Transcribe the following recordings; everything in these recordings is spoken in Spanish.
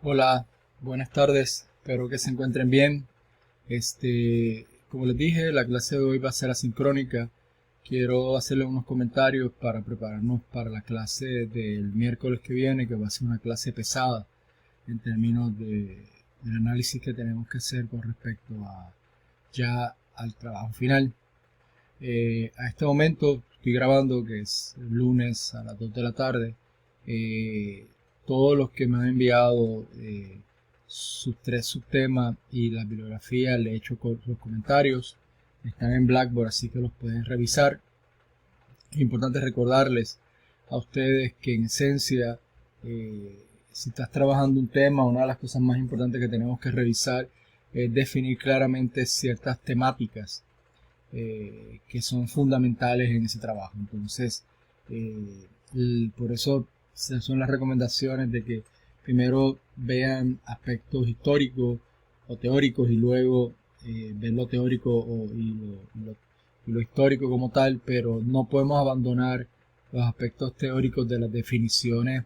Hola, buenas tardes, espero que se encuentren bien. Como les dije, la clase de hoy va a ser asincrónica. Quiero hacerles unos comentarios para prepararnos para la clase del miércoles que viene, que va a ser una clase pesada en términos del análisis que tenemos que hacer con respecto ya al trabajo final. A este momento estoy grabando, que es el lunes a las 2 de la tarde. Eh, Todos los que me han enviado sus tres subtemas y la bibliografía, le he hecho los comentarios. Están en Blackboard, así que los pueden revisar. Es importante recordarles a ustedes que en esencia, si estás trabajando un tema, una de las cosas más importantes que tenemos que revisar es definir claramente ciertas temáticas que son fundamentales en ese trabajo. Entonces, por eso son las recomendaciones de que primero vean aspectos históricos o teóricos y luego ver lo teórico y lo histórico como tal, pero no podemos abandonar los aspectos teóricos de las definiciones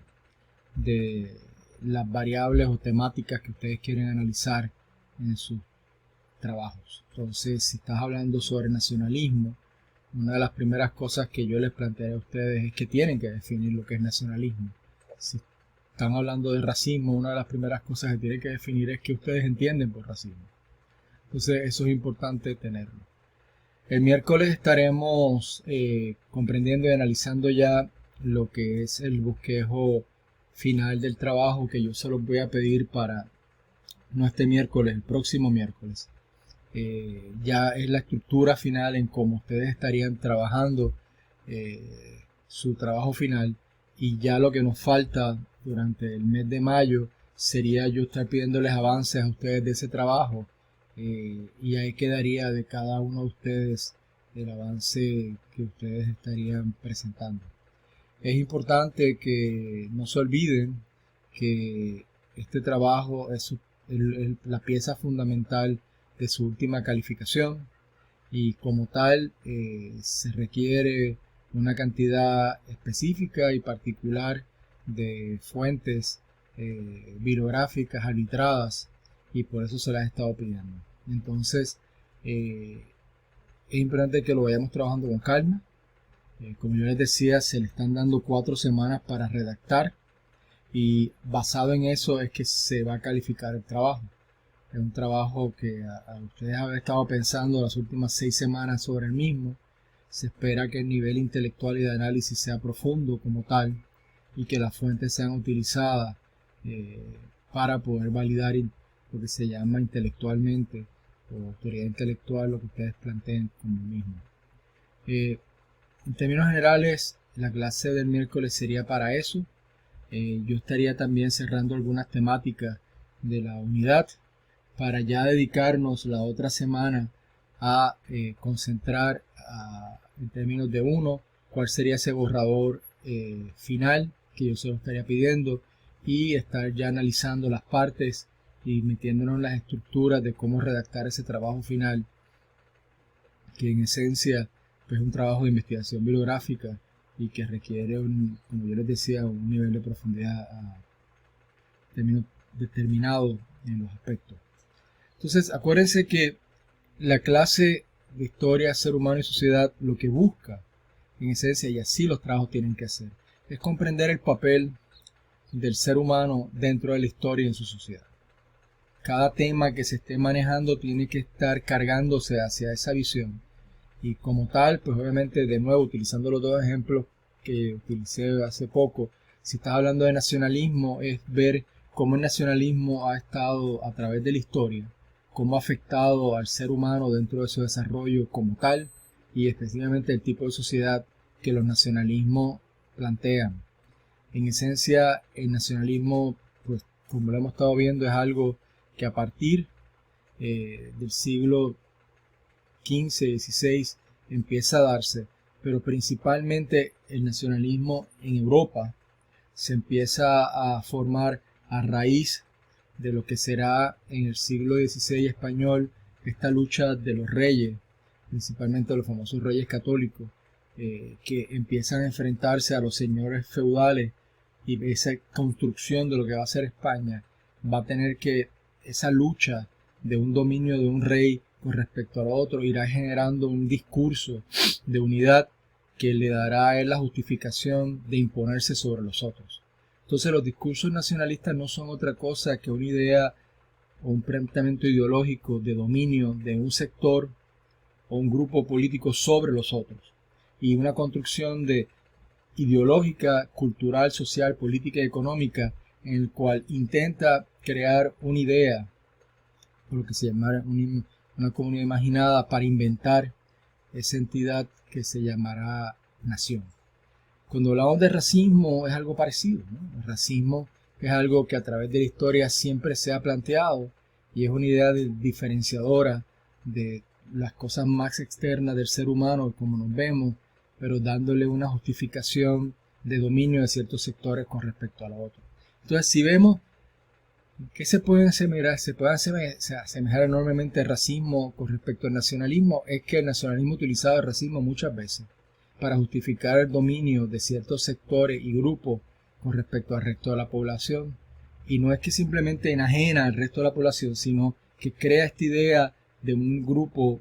de las variables o temáticas que ustedes quieren analizar en sus trabajos. Entonces, si estás hablando sobre nacionalismo, una de las primeras cosas que yo les plantearé a ustedes es que tienen que definir lo que es nacionalismo. Si están hablando de racismo, una de las primeras cosas que tienen que definir es qué ustedes entienden por racismo. Entonces, eso es importante tenerlo. El miércoles estaremos comprendiendo y analizando ya lo que es el bosquejo final del trabajo, que yo se los voy a pedir para no este miércoles, el próximo miércoles. Ya es la estructura final en cómo ustedes estarían trabajando su trabajo final, y ya lo que nos falta durante el mes de mayo sería yo estar pidiéndoles avances a ustedes de ese trabajo, y ahí quedaría de cada uno de ustedes el avance que ustedes estarían presentando. Es importante que no se olviden que este trabajo es la pieza fundamental de su última calificación, y como tal se requiere una cantidad específica y particular de fuentes bibliográficas arbitradas, y por eso se las he estado pidiendo. Entonces es importante que lo vayamos trabajando con calma. Como yo les decía, se le están dando 4 semanas para redactar, y basado en eso es que se va a calificar el trabajo. Es un trabajo que a ustedes haber estado pensando las últimas 6 semanas sobre el mismo. Se espera que el nivel intelectual y de análisis sea profundo como tal, y que las fuentes sean utilizadas eh, para poder validar lo que se llama intelectualmente o autoridad intelectual, lo que ustedes planteen como mismo. En términos generales, la clase del miércoles sería para eso. Yo estaría también cerrando algunas temáticas de la unidad, para ya dedicarnos la otra semana a concentrar en términos de uno, cuál sería ese borrador final que yo se lo estaría pidiendo, y estar ya analizando las partes y metiéndonos en las estructuras de cómo redactar ese trabajo final, que en esencia pues, es un trabajo de investigación bibliográfica y que requiere, como yo les decía, un nivel de profundidad determinado en los aspectos. Entonces, acuérdense que la clase de historia, ser humano y sociedad, lo que busca, en esencia, y así los trabajos tienen que hacer, es comprender el papel del ser humano dentro de la historia y en su sociedad. Cada tema que se esté manejando tiene que estar cargándose hacia esa visión, y como tal, pues obviamente, de nuevo, utilizando los dos ejemplos que utilicé hace poco, si estás hablando de nacionalismo, es ver cómo el nacionalismo ha estado a través de la historia, cómo ha afectado al ser humano dentro de su desarrollo como tal, y específicamente el tipo de sociedad que los nacionalismos plantean. En esencia, el nacionalismo, pues como lo hemos estado viendo, es algo que a partir del siglo XV, XVI empieza a darse, pero principalmente el nacionalismo en Europa se empieza a formar a raíz de lo que será en el siglo XVI español esta lucha de los reyes, principalmente los famosos reyes católicos, que empiezan a enfrentarse a los señores feudales, y esa construcción de lo que va a ser España va a tener que esa lucha de un dominio de un rey con respecto al otro irá generando un discurso de unidad que le dará a él la justificación de imponerse sobre los otros. Entonces los discursos nacionalistas no son otra cosa que una idea o un planteamiento ideológico de dominio de un sector o un grupo político sobre los otros, y una construcción de ideológica, cultural, social, política y económica en el cual intenta crear una idea, o lo que se llama una comunidad imaginada, para inventar esa entidad que se llamará nación. Cuando hablamos de racismo es algo parecido, ¿no? El racismo es algo que a través de la historia siempre se ha planteado y es una idea diferenciadora de las cosas más externas del ser humano, como nos vemos, pero dándole una justificación de dominio de ciertos sectores con respecto a la otra. Entonces, si vemos que se puede asemejar enormemente el racismo con respecto al nacionalismo, es que el nacionalismo utilizaba el racismo muchas veces para justificar el dominio de ciertos sectores y grupos con respecto al resto de la población. Y no es que simplemente enajena al resto de la población, sino que crea esta idea de un grupo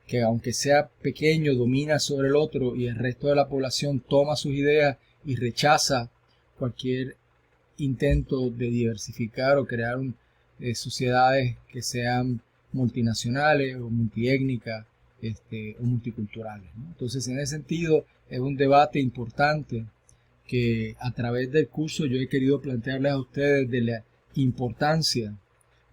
que, aunque sea pequeño, domina sobre el otro, y el resto de la población toma sus ideas y rechaza cualquier intento de diversificar o crear sociedades que sean multinacionales o multiétnicas o multiculturales, ¿no? Entonces, en ese sentido, es un debate importante que a través del curso yo he querido plantearles a ustedes de la importancia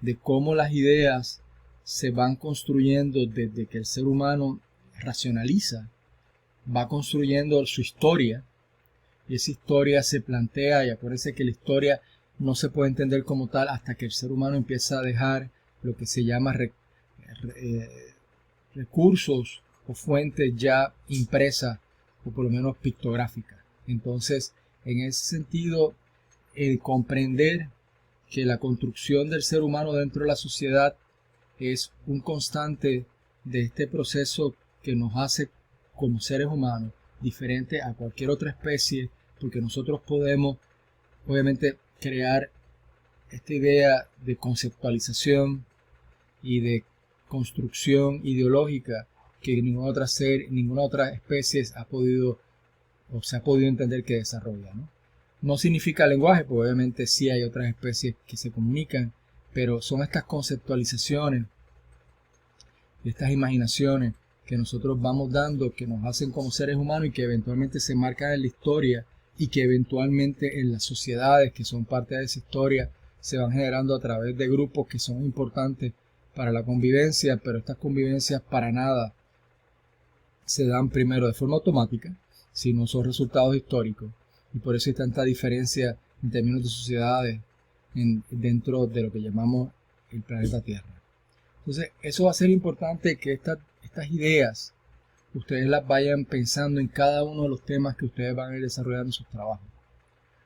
de cómo las ideas se van construyendo desde que el ser humano racionaliza, va construyendo su historia, y esa historia se plantea, y acuérdense que la historia no se puede entender como tal hasta que el ser humano empieza a dejar lo que se llama recursos o fuentes ya impresas o por lo menos pictográficas. Entonces, en ese sentido, el comprender que la construcción del ser humano dentro de la sociedad es un constante de este proceso que nos hace como seres humanos diferente a cualquier otra especie, porque nosotros podemos obviamente crear esta idea de conceptualización y de construcción ideológica que ninguna otra especie ha podido o se ha podido entender que desarrolla, ¿no? No significa lenguaje, porque obviamente sí hay otras especies que se comunican, pero son estas conceptualizaciones, estas imaginaciones que nosotros vamos dando, que nos hacen como seres humanos y que eventualmente se marcan en la historia y que eventualmente en las sociedades que son parte de esa historia se van generando a través de grupos que son importantes para la convivencia, pero estas convivencias para nada se dan primero de forma automática, sino son resultados históricos, y por eso hay tanta diferencia en términos de sociedades dentro de lo que llamamos el planeta Tierra. Entonces, eso va a ser importante, que estas ideas ustedes las vayan pensando en cada uno de los temas que ustedes van a ir desarrollando en sus trabajos.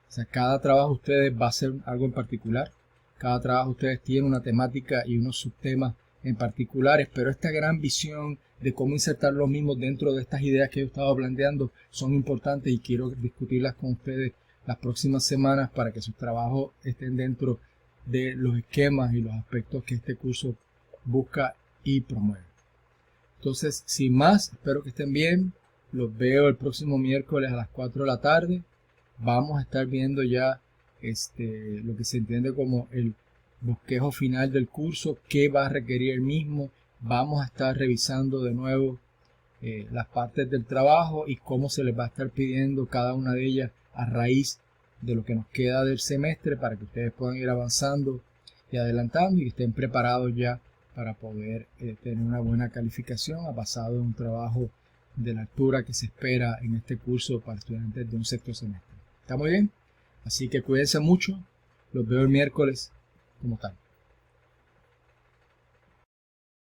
O sea, cada trabajo de ustedes va a ser algo en particular, cada trabajo de ustedes tiene una temática y unos subtemas en particulares, pero esta gran visión de cómo insertar los mismos dentro de estas ideas que yo estaba planteando son importantes, y quiero discutirlas con ustedes las próximas semanas para que sus trabajos estén dentro de los esquemas y los aspectos que este curso busca y promueve. Entonces, sin más, espero que estén bien. Los veo el próximo miércoles a las 4 de la tarde. Vamos a estar viendo ya lo que se entiende como el bosquejo final del curso, qué va a requerir el mismo. Vamos a estar revisando de nuevo las partes del trabajo y cómo se les va a estar pidiendo cada una de ellas a raíz de lo que nos queda del semestre, para que ustedes puedan ir avanzando y adelantando y estén preparados ya para poder tener una buena calificación basado en un trabajo de la altura que se espera en este curso para estudiantes de un sexto semestre. ¿Está muy bien? Así que cuídense mucho. Los veo el miércoles como tal.